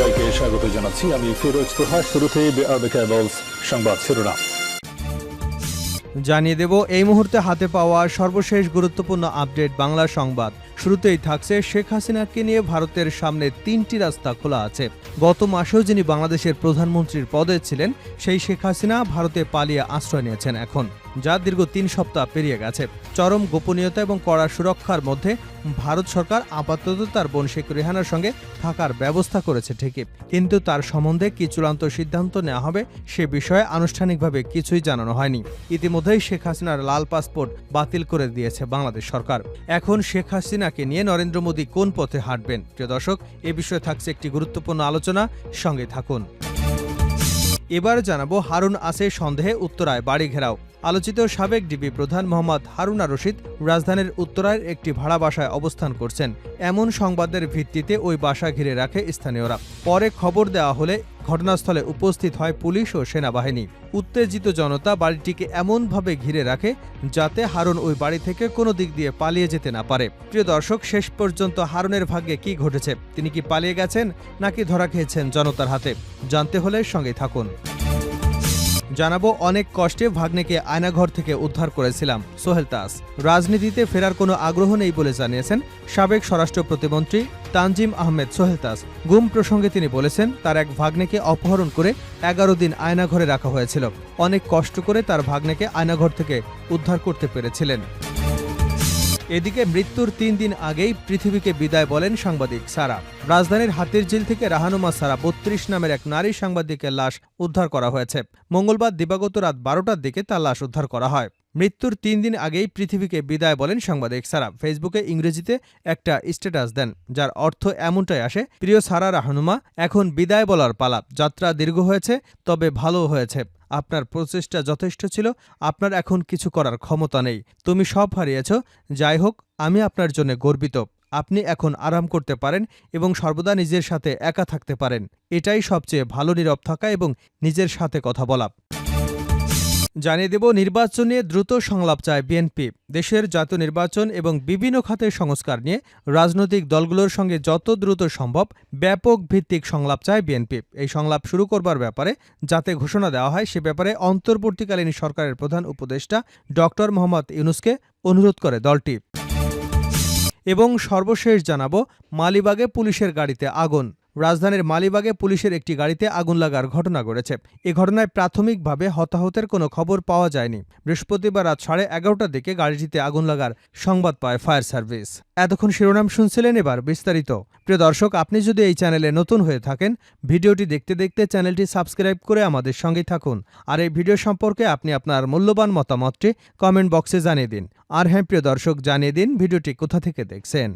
সবাইকে স্বাগত জানাচ্ছি। আমি ফিরোজ তোহা। শুরুতেই সংবাদ শিরোনাম জানিয়ে দেব এই মুহূর্তে হাতে পাওয়া সর্বশেষ গুরুত্বপূর্ণ আপডেট বাংলা সংবাদ। শুরুতেই থাকছে শেখ হাসিনাকে নিয়ে ভারতের সামনে 3টি রাস্তা খোলা আছে। গত মাসেও যিনি বাংলাদেশের প্রধানমন্ত্রীর পদে ছিলেন সেই শেখ হাসিনা ভারতে পালিয়ে আশ্রয় নিয়েছেন এখন, যা দীর্ঘ 3 সপ্তাহ পেরিয়ে গেছে। চরম গোপনীয়তা এবং কড়া সুরক্ষার মধ্যে ভারত সরকার আপাতত তার বোন শেখ রেহানার সঙ্গে থাকার ব্যবস্থা করেছে ঠিকই, কিন্তু তার সম্বন্ধে কি চূড়ান্ত সিদ্ধান্ত নেওয়া হবে সে বিষয়ে আনুষ্ঠানিকভাবে কিছুই জানানো হয়নি। ইতিমধ্যেই শেখ হাসিনার লাল পাসপোর্ট বাতিল করে দিয়েছে বাংলাদেশ সরকার। এখন শেখ হাসিনাকে নিয়ে নরেন্দ্র মোদী কোন পথে হাঁটবেন? প্রিয় দর্শক, এ বিষয়ে থাকছে একটি গুরুত্বপূর্ণ আলোচনা, সঙ্গে থাকুন। এবার জানাবো হারুন আসে সন্দেহে উত্তরায় বাড়ি ঘেরাও। আলোচিত সাবেক ডিবি প্রধান মোহাম্মদ হারুনা রশিদ রাজধানীর উত্তরায় একটি ভাড়া বাসায় অবস্থান করছেন। এমন সংবাদের ভিত্তিতে ওই বাসা ঘিরে রাখে স্থানীয়রা। পরে খবর দেওয়া হলে ঘটনাস্থলে উপস্থিত হয় পুলিশ ও সেনাবাহিনী। উত্তেজিত জনতা বাড়িটিকে এমনভাবে ঘিরে রাখে যাতে হারুন ওই বাড়ি থেকে কোনো দিক দিয়ে পালিয়ে যেতে না পারে। প্রিয় দর্শক, শেষ পর্যন্ত হারুনের ভাগ্যে কি ঘটেছে? তিনি কি পালিয়ে গেছেন নাকি ধরা খেয়েছেন জনতার হাতে? জানতে হলে সঙ্গে থাকুন। জানাবো অনেক কষ্টে ভাগ্নেকে আয়নাঘর থেকে উদ্ধার করেছিলাম। সোহেল তাস রাজনীতিতে ফেরার কোনো আগ্রহ নেই বলে জানিয়েছেন সাবেক স্বরাষ্ট্র প্রতিমন্ত্রী তানজিম আহমেদ সোহেল তাস। গুম প্রসঙ্গে তিনি বলেছেন, তার এক ভাগ্নেকে অপহরণ করে 11 দিন আয়নাঘরে রাখা হয়েছিল। অনেক কষ্ট করে তার ভাগ্নেকে আয়নাঘর থেকে উদ্ধার করতে পেরেছিলেন। এদিকে মৃত্যুর 3 দিন আগেই পৃথিবীকে বিদায় বলেন সাংবাদিক সারা। রাজধানীর হাতিরঝিল থেকে রাহানুমা সারা 32 নামের এক নারী সাংবাদিকের লাশ উদ্ধার করা হয়েছে। মঙ্গলবার দিবাগত রাত 12টার দিকে তার লাশ উদ্ধার করা হয়। মৃত্যুর 3 দিন আগেই পৃথিবীকে বিদায় বলেন সাংবাদিক সারা। ফেসবুকে ইংরেজিতে একটা স্ট্যাটাস দেন, যার অর্থ এমনটাই আসে, প্রিয় সারা রাহানুমা, এখন বিদায় বলার পালা। যাত্রা দীর্ঘ হয়েছে, তবে ভালো হয়েছে। আপনার প্রচেষ্টা যথেষ্ট ছিল। আপনার এখন কিছু করার ক্ষমতা নেই। তুমি সব হারিয়েছ। যাই হোক, আমি আপনার জন্য গর্বিত। আপনি এখন আরাম করতে পারেন এবং সর্বদা নিজের সাথে একা থাকতে পারেন। এটাই সবচেয়ে ভালো, নীরব থাকা এবং নিজের সাথে কথা বলা। জানিয়ে দেব নির্বাচন নিয়ে দ্রুত সংলাপ চায় বিএনপি। দেশের জাতীয় নির্বাচন এবং বিভিন্ন খাতের সংস্কার নিয়ে রাজনৈতিক দলগুলোর সঙ্গে যত দ্রুত সম্ভব ব্যাপক ভিত্তিক সংলাপ চায় বিএনপি। এই সংলাপ শুরু করবার ব্যাপারে যাতে ঘোষণা দেওয়া হয় সে ব্যাপারে অন্তর্বর্তীকালীন সরকারের প্রধান উপদেষ্টা ডক্টর মোহাম্মদ ইউনূসকে অনুরোধ করে দলটি। এবং সর্বশেষ জানাবো মালিবাগে পুলিশের গাড়িতে আগুন। রাজধানীর মালিবাগে পুলিশের একটি গাড়িতে আগুন লাগার ঘটনা ঘটেছে। এ ঘটনায় প্রাথমিকভাবে হতাহতের কোনো খবর পাওয়া যায়নি। বৃহস্পতিবার রাত 11:30টার দিকে গাড়িটিতে আগুন লাগার সংবাদ পায় ফায়ার সার্ভিস। এতক্ষণ শিরোনাম শুনছিলেন, এবার বিস্তারিত। প্রিয় দর্শক, আপনি যদি এই চ্যানেলে নতুন হয়ে থাকেন, ভিডিওটি দেখতে দেখতে চ্যানেলটি সাবস্ক্রাইব করে আমাদের সঙ্গেই থাকুন। আর এই ভিডিও সম্পর্কে আপনি আপনার মূল্যবান মতামতটি কমেন্ট বক্সে জানিয়ে দিন। আর হ্যাঁ প্রিয় দর্শক, জানিয়ে দিন ভিডিওটি কোথা থেকে দেখছেন।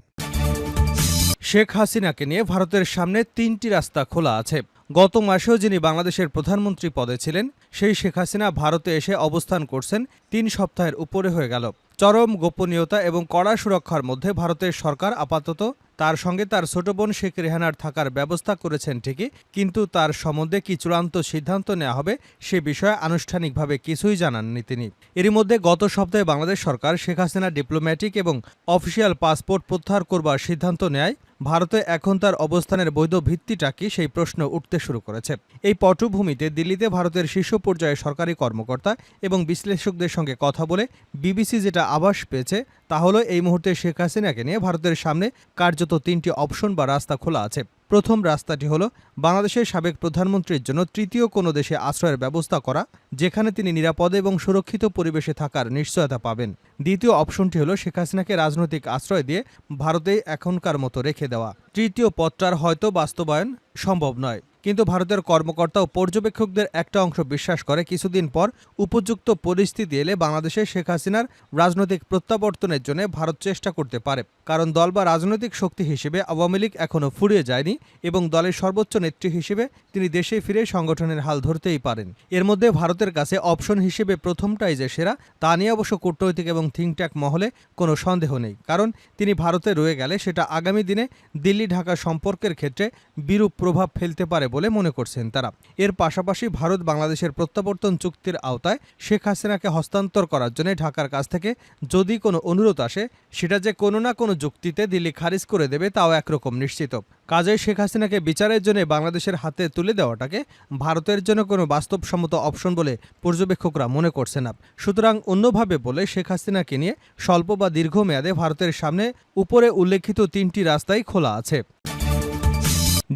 শেখ হাসিনাকে নিয়ে ভারতের সামনে 3টি রাস্তা খোলা আছে। গত মাসেও যিনি বাংলাদেশের প্রধানমন্ত্রী পদে ছিলেন সেই শেখ হাসিনা ভারতে এসে অবস্থান করছেন 3 সপ্তাহের উপরে হয়ে গেল। চরম গোপনীয়তা এবং কড়া সুরক্ষার মধ্যে ভারতের সরকার আপাতত তার সঙ্গে তার ছোট বোন শেখ রেহানার থাকার ব্যবস্থা করেছেন ঠিকই, কিন্তু তার সম্বন্ধে কি চূড়ান্ত সিদ্ধান্ত নেওয়া হবে সে বিষয়ে আনুষ্ঠানিকভাবে কিছুই জানাননি তিনি। এরই মধ্যে গত সপ্তাহে বাংলাদেশ সরকার শেখ হাসিনা ডিপ্লোম্যাটিক এবং অফিসিয়াল পাসপোর্ট প্রত্যাহার করবার সিদ্ধান্ত নেয়। ভারতে এখন তার অবস্থানের বৈধ ভিত্তিটা কি, সেই প্রশ্ন উঠতে শুরু করেছে। এই পটভূমিতে দিল্লিতে ভারতের শীর্ষ পর্যায়ে সরকারি কর্মকর্তা এবং বিশ্লেষকদের সঙ্গে কথা বলে বিবিসি যেটা আভাস পেয়েছে তা হলো এই মুহূর্তে শেখ হাসিনাকে নিয়ে ভারতের সামনে কার্যত 3টি অপশন বা রাস্তা খোলা আছে। প্রথম রাস্তাটি হলো বাংলাদেশের সাবেক প্রধানমন্ত্রীর জন্য তৃতীয় কোনো দেশে আশ্রয়ের ব্যবস্থা করা, যেখানে তিনি নিরাপদে এবং সুরক্ষিত পরিবেশে থাকার নিশ্চয়তা পাবেন। দ্বিতীয় অপশনটি হলো শেখ হাসিনাকে রাজনৈতিক আশ্রয় দিয়ে ভারতে এখনকার মতো রেখে দেওয়া। তৃতীয় পথটার হয়তো বাস্তবায়ন সম্ভব নয়, কিন্তু ভারতের কর্মকর্তা ও পর্যবেক্ষকদের একটা অংশ বিশ্বাস করে কিছুদিন পর উপযুক্ত পরিস্থিতি এলে বাংলাদেশে শেখ হাসিনার রাজনৈতিক প্রত্যাবর্তনের জন্য ভারত চেষ্টা করতে পারে। কারণ দল বা রাজনৈতিক শক্তি হিসেবে আওয়ামী লীগ এখনও ফুরিয়ে যায়নি এবং দলের সর্বোচ্চ নেত্রী হিসেবে তিনি দেশে ফিরে সংগঠনের হাল ধরতেই পারেন। এর মধ্যে ভারতের কাছে অপশন হিসেবে প্রথমটাই যে সেরা তা নিয়ে অবশ্য কূটনৈতিক এবং থিঙ্কট্যাঙ্ক মহলে কোনো সন্দেহ নেই, কারণ তিনি ভারতে রয়ে গেলে সেটা আগামী দিনে দিল্লি ঢাকা সম্পর্কের ক্ষেত্রে বিরূপ প্রভাব ফেলতে পারে বলে মনে করছেন তারা। এর পাশাপাশি ভারত বাংলাদেশের প্রত্যাবর্তন চুক্তির আওতায় শেখ হাসিনাকে হস্তান্তর করার জন্য ঢাকার কাছ থেকে যদি কোনো অনুরোধ আসে, সেটা যে কোনো না কোনো যুক্তিতে দিল্লি খারিজ করে দেবে তাও একরকম নিশ্চিত। কাজেই শেখ হাসিনাকে বিচারের জন্য বাংলাদেশের হাতে তুলে দেওয়াটাকে ভারতের জন্য কোনো বাস্তবসম্মত অপশন বলে পর্যবেক্ষকরা মনে করছে না। সুতরাং অন্যভাবে বলে শেখ হাসিনাকে নিয়ে স্বল্প বা দীর্ঘমেয়াদে ভারতের সামনে উপরে উল্লেখিত 3টি রাস্তাই খোলা আছে।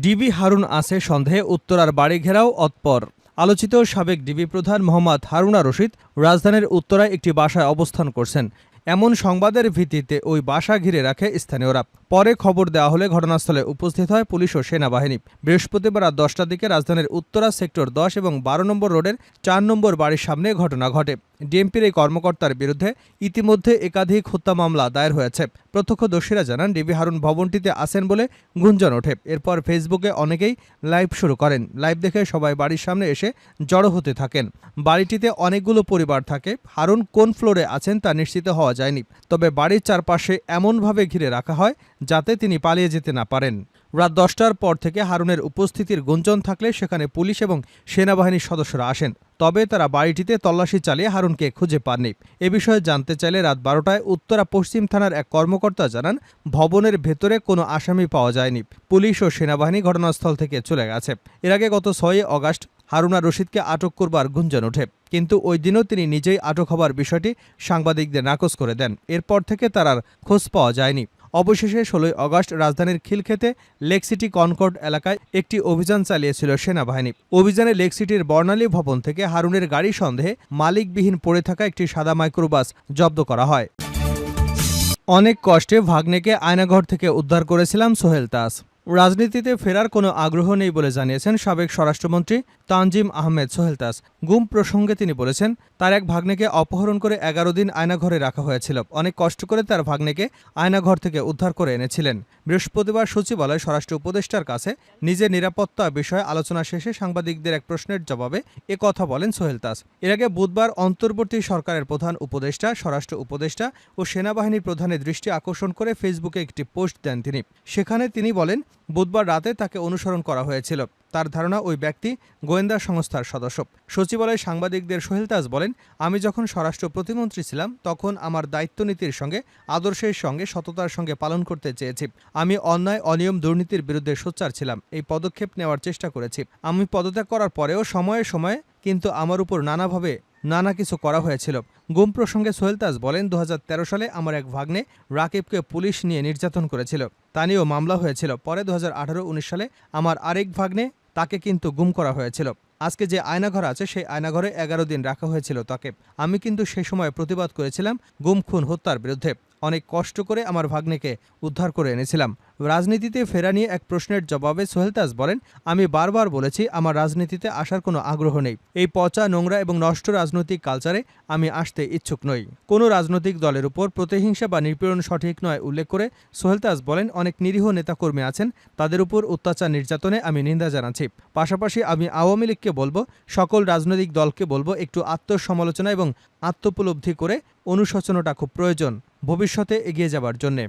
ডিবি হারুন আছে সন্দেহে উত্তরার বাড়ি ঘেরাও অতপর। আলোচিত সাবেক ডিবি প্রধান মোহাম্মদ হারুনা রশিদ রাজধানীর উত্তরায় একটি বাসায় অবস্থান করছেন। এমন সংবাদের ভিত্তিতে ওই বাসা ঘিরে রাখে স্থানীয়রা। পরে খবর দেওয়া হলে ঘটনাস্থলে উপস্থিত হয় পুলিশ ও সেনাবাহিনী। বৃহস্পতিবার রাত 10টার দিকে রাজধানীর উত্তরা সেক্টর 10 এবং 12 নম্বর রোডের 4 নম্বর বাড়ির সামনে ঘটনা ঘটে। ডিএমপির এই কর্মকর্তার বিরুদ্ধে ইতিমধ্যে একাধিক হত্যা মামলা দায়ের হয়েছে। প্রত্যক্ষদর্শীরা জানান ডিবি হারুন ভবনটিতে আছেন বলে গুঞ্জন ওঠে। এরপর ফেসবুকে অনেকেই লাইভ শুরু করেন। লাইভ দেখে সবাই বাড়ির সামনে এসে জড়ো হতে থাকেন। বাড়িটিতে অনেকগুলো পরিবার থাকে। হারুন কোন ফ্লোরে আছেন তা নিশ্চিত হওয়া যায়নি, তবে বাড়ির চারপাশে এমনভাবে ঘিরে রাখা হয় যাতে তিনি পালিয়ে যেতে না পারেন। রাত 10টার পর থেকে হারুনের উপস্থিতির গুঞ্জন থাকলে সেখানে পুলিশ এবং সেনাবাহিনীর সদস্যরা আসেন। তবে তারা বাড়িটিতে তল্লাশি চালিয়ে হারুনকে খুঁজে পাননি। এ বিষয়ে জানতে চাইলে রাত 12টায় উত্তরা পশ্চিম থানার এক কর্মকর্তা জানান, ভবনের ভেতরে কোনো আসামি পাওয়া যায়নি। পুলিশ ও সেনাবাহিনী ঘটনাস্থল থেকে চলে গেছে। এর আগে গত 6 আগস্ট হারুনা রশিদকে আটক করবার গুঞ্জন ওঠে, কিন্তু ওই দিনও তিনি নিজেই আটক হবার বিষয়টি সাংবাদিকদের নাকচ করে দেন। এরপর থেকে তার আর খোঁজ পাওয়া যায়নি। অবশেষে 16 আগস্ট রাজধানীর খিলক্ষেতে লেক সিটি কনকর্ড এলাকায় একটি অভিযান চালিয়েছিল সেনাবাহিনী। অভিযানে লেক সিটির বর্ণালী ভবন থেকে হারুনের গাড়ি সন্দেহে মালিকবিহীন পড়ে থাকা একটি সাদা মাইক্রোবাস জব্দ করা হয়। অনেক কষ্টে ভাগ্নেকে আয়নাঘর থেকে উদ্ধার করেছিলাম সোহেল তাজ। রাজনীতিতে ফেরার কোনো আগ্রহ নেই বলে জানিয়েছেন সাবেক স্বরাষ্ট্রমন্ত্রী তানজিম আহমেদ সোহেল তাজ। গুম প্রসঙ্গে তিনি বলেছেন, তার এক ভাগ্নেকে অপহরণ করে 11 দিন আয়নাঘরে রাখা হয়েছিল। অনেক কষ্ট করে তার ভাগ্নেকে আয়নাঘর থেকে উদ্ধার করে এনেছিলেন। বৃহস্পতিবার সচিবালয় স্বরাষ্ট্র উপদেষ্টার কাছে নিজের নিরাপত্তা বিষয়ে আলোচনা শেষে সাংবাদিকদের এক প্রশ্নের জবাবে এ কথা বলেন সোহেল তাজ। এর আগে বুধবার অন্তর্বর্তী সরকারের প্রধান উপদেষ্টা, স্বরাষ্ট্র উপদেষ্টা ও সেনাবাহিনী প্রধানের দৃষ্টি আকর্ষণ করে ফেসবুকে একটি পোস্ট দেন তিনি। সেখানে তিনি বলেন, বুধবার রাতে তাকে অনুসরণ করা হয়েছিল। তার ধারণা ওই ব্যক্তি গোয়েন্দা সংস্থার সদস্য। সচিবালয়ে সাংবাদিকদের সোহেল তাজ বলেন, আমি যখন স্বরাষ্ট্র প্রতিমন্ত্রী ছিলাম তখন আমার দায়িত্বনীতির সঙ্গে আদর্শের সঙ্গে সততার সঙ্গে পালন করতে চেয়েছি। আমি অন্যায়, অনিয়ম, দুর্নীতির বিরুদ্ধে সোচ্চার ছিলাম। এই পদক্ষেপ নেওয়ার চেষ্টা করেছি। আমি পদত্যাগ করার পরেও সময়ে সময়ে কিন্তু আমার উপর নানাভাবে নানা কিছু করা হয়েছিল। গুম প্রসঙ্গে সোহেল তাজ বলেন, 2013 সালে আমার এক ভাগ্নে রাকিবকে পুলিশ নিয়ে নির্যাতন করেছিল। তা নিয়েও মামলা হয়েছিল। পরে 2018-19 সালে আমার আরেক ভাগ্নে, তাকে কিন্তু গুম করা হয়েছিল। আজকে যে আয়নাঘর আছে সেই আয়নাঘরে 11 দিন রাখা হয়েছিল তাকে। আমি কিন্তু সে সময় প্রতিবাদ করেছিলাম গুম, খুন, হত্যার বিরুদ্ধে। অনেক কষ্ট করে আমার ভাগ্নেকে উদ্ধার করে এনেছিলাম। রাজনীতিতে ফেরা নিয়ে এক প্রশ্নের জবাবে সোহেল তাজ বলেন, আমি বারবার বলেছি আমার রাজনীতিতে আসার কোনো আগ্রহ নেই। এই পচা, নোংরা এবং নষ্ট রাজনৈতিক কালচারে আমি আসতে ইচ্ছুক নই। কোনো রাজনৈতিক দলের উপর প্রতিহিংসা বা নিপীড়ন সঠিক নয় উল্লেখ করে সোহেল তাজ বলেন, অনেক নিরীহ নেতাকর্মী আছেন, তাদের উপর অত্যাচার নির্যাতনে আমি নিন্দা জানাচ্ছি। পাশাপাশি আমি আওয়ামী লীগকে বলবো, সকল রাজনৈতিক দলকে বলবো, একটু আত্মসমালোচনা এবং আত্মোপলব্ধি করে অনুশোচনাটা খুব প্রয়োজন ভবিষ্যতে এগিয়ে যাবার জন্যে।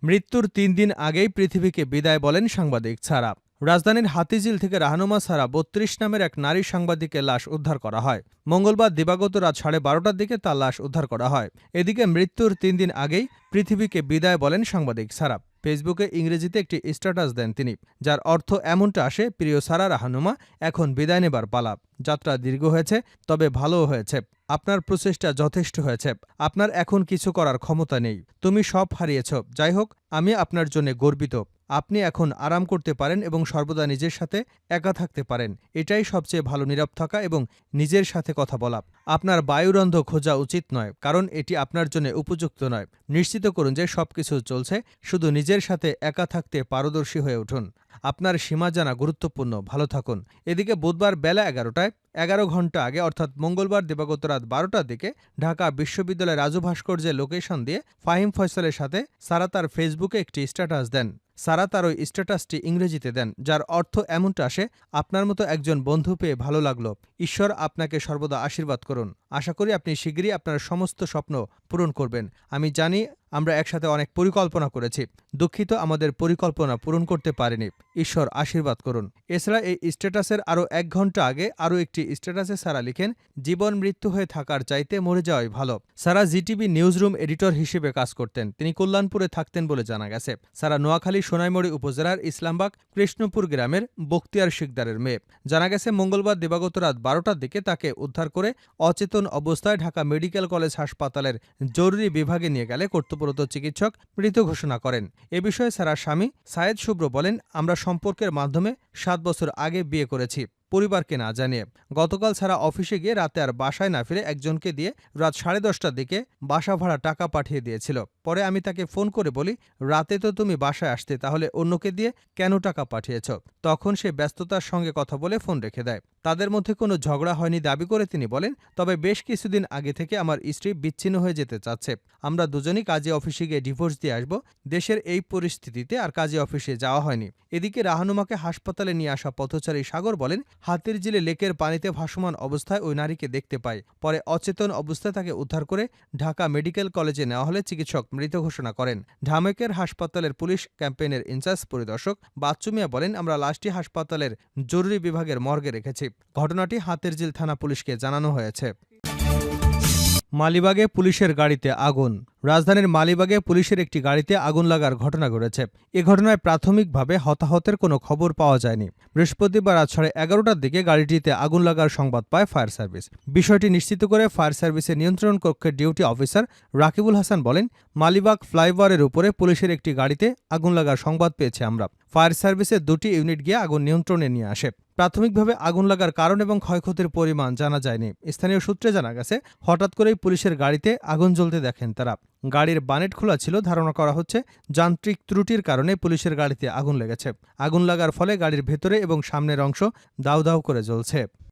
মৃত্যুর 3 দিন আগেই পৃথিবীকে বিদায় বলেন সাংবাদিক ছাড়া। রাজধানীর হাতিঝিল থেকে রাহনুমা সারা 32 নামের এক নারী সাংবাদিকের লাশ উদ্ধার করা হয়। মঙ্গলবার দিবাগত রাত 12:30টার দিকে তার লাশ উদ্ধার করা হয়। এদিকে মৃত্যুর 3 দিন আগেই পৃথিবীকে বিদায় বলেন সাংবাদিক সারা। ফেসবুকে ইংরেজিতে একটি স্ট্যাটাস দেন তিনি, যার অর্থ এমনটা আসে, প্রিয় সারা রাহনুমা, এখন বিদায় নেবার পালা। যাত্রা দীর্ঘ হয়েছে, তবে ভালোও হয়েছে। আপনার প্রচেষ্টা যথেষ্ট হয়েছে। আপনার এখন কিছু করার ক্ষমতা নেই। তুমি সব হারিয়েছ। যাই হোক, আমি আপনার জন্য গর্বিত। আপনি এখন আরাম করতে পারেন এবং সর্বদা নিজের সাথে একা থাকতে পারেন। এটাই সবচেয়ে ভালো নীরব থাকা এবং নিজের সাথে কথা বলা। আপনার বায়ুরন্ধ খোঁজা উচিত নয়, কারণ এটি আপনার জন্য উপযুক্ত নয়। নিশ্চিত করুন যে সবকিছু চলছে। শুধু নিজের সাথে একা থাকতে পারদর্শী হয়ে উঠুন। আপনার সীমা জানা গুরুত্বপূর্ণ। ভালো থাকুন। এদিকে বুধবার বেলা 11টায় 11 ঘণ্টা আগে অর্থাৎ মঙ্গলবার দিবাগত রাত 12টার দিকে ঢাকা বিশ্ববিদ্যালয়ের রাজু ভাস্কর্যের লোকেশন দিয়ে ফাহিম ফয়সালের সাথে সারা তার ফেসবুকে একটি স্ট্যাটাস দেন। সারা তার ওই স্ট্যাটাসটি ইংরেজিতে দেন, যার অর্থ এমনটা আসে, আপনার মতো একজন বন্ধু পেয়ে ভালো লাগলো। ঈশ্বর আপনাকে সর্বদা আশীর্বাদ করুন। আশা করি আপনি শিগগিরই আপনার সমস্ত স্বপ্ন পূরণ করবেন। আমি জানি আমরা একসাথে অনেক পরিকল্পনা করেছি। দুঃখিত আমাদের পরিকল্পনা পূরণ করতে পারিনি। ঈশ্বর আশীর্বাদ করুন। এছাড়া এই স্ট্যাটাসের আরও 1 ঘন্টা আগে আরও একটি স্ট্যাটাসে সারা লিখেন, জীবন মৃত্যু হয়ে থাকার চাইতে মরে যাওয়াই ভালো। সারা জিটিভি নিউজরুম এডিটর হিসেবে কাজ করতেন। তিনি কল্যাণপুরে থাকতেন বলে জানা গেছে। সারা নোয়াখালী সোনাইমুড়ি উপজেলার ইসলামবাগ কৃষ্ণপুর গ্রামের বখতিয়ার শিকদারের মেয়ে। জানা গেছে মঙ্গলবার দিবাগত রাত 12টার দিকে তাকে উদ্ধার করে অচেতন অবস্থায় ঢাকা মেডিকেল কলেজ হাসপাতালের জরুরি বিভাগে নিয়ে গেলে কর্তব্যরত চিকিৎসক মৃত ঘোষণা করেন। এ বিষয়ে সারার স্বামী সায়েদ শুভ্র বলেন, আমরা সম্পর্কের মাধ্যমে 7 বছর আগে বিয়ে করেছি, পরিবারকে না জানিয়ে। গতকাল সারা অফিসে গিয়ে রাতে আর বাসায় না ফিরে একজনকে দিয়ে রাত 10:30টার দিকে বাসা ভাড়া টাকা পাঠিয়ে দিয়েছিল। পরে আমি তাকে ফোন করে বলি, রাতে তো তুমি বাসায় আসতে, তাহলে অন্যকে দিয়ে কেন টাকা পাঠিয়েছ? তখন সে ব্যস্ততার সঙ্গে কথা বলে ফোন রেখে দেয়। তাদের মধ্যে কোনো ঝগড়া হয়নি দাবি করে তিনি বলেন, তবে বেশ কিছুদিন আগে থেকে আমার স্ত্রী বিচ্ছিন্ন হয়ে যেতে চাচ্ছে। আমরা দুজনই কাজে অফিসে গিয়ে ডিভোর্স দিয়ে আসব। দেশের এই পরিস্থিতিতে আর কাজে অফিসে যাওয়া হয়নি। এদিকে রাহানুমাকে হাসপাতালে নিয়ে আসা পথচারী সাগর বলেন, হাতিরঝিলে লেকের পানিতে ভাসমান অবস্থায় ওই নারীকে দেখতে পাই। পরে অচেতন অবস্থায় তাকে উদ্ধার করে ঢাকা মেডিকেল কলেজে নেওয়া হলে চিকিৎসক মৃত ঘোষণা করেন। ঢামেকের হাসপাতালের পুলিশ ক্যাম্পেইনের ইনচার্জ পরিদর্শক বাচ্চু মিয়া বলেন, আমরা লাশটি হাসপাতালের জরুরি বিভাগের মর্গে রেখেছি। ঘটনাটি হাতিরঝিল থানা পুলিশকে জানানো হয়েছে। মালিবাগে পুলিশের গাড়িতে আগুন। রাজধানীর মালিবাগে পুলিশের একটি গাড়িতে আগুন লাগার ঘটনা ঘটেছে। এ ঘটনায় প্রাথমিকভাবে হতাহতের কোনো খবর পাওয়া যায়নি। বৃহস্পতিবার রাত 11:30টার দিকে গাড়িটিতে আগুন লাগার সংবাদ পায় ফায়ার সার্ভিস। বিষয়টি নিশ্চিত করে ফায়ার সার্ভিসের নিয়ন্ত্রণ কক্ষের ডিউটি অফিসার রাকিবুল হাসান বলেন, মালিবাগ ফ্লাইওভারের উপরে পুলিশের একটি গাড়িতে আগুন লাগার সংবাদ পেয়েছে আমরা। ফায়ার সার্ভিসের 2টি ইউনিট গিয়ে আগুন নিয়ন্ত্রণে নিয়ে আসে। প্রাথমিকভাবে আগুন লাগার কারণ এবং ক্ষয়ক্ষতির পরিমাণ জানা যায়নি। স্থানীয় সূত্রে জানা গেছে, হঠাৎ করেই পুলিশের গাড়িতে আগুন জ্বলতে দেখেন তারা। গাড়ির বানেট খোলা ছিল। ধারণা করা হচ্ছে যান্ত্রিক ত্রুটির কারণে পুলিশের গাড়িতে আগুন লেগেছে। আগুন লাগার ফলে গাড়ির ভেতরে এবং সামনের অংশ দাউ দাউ করে জ্বলছে।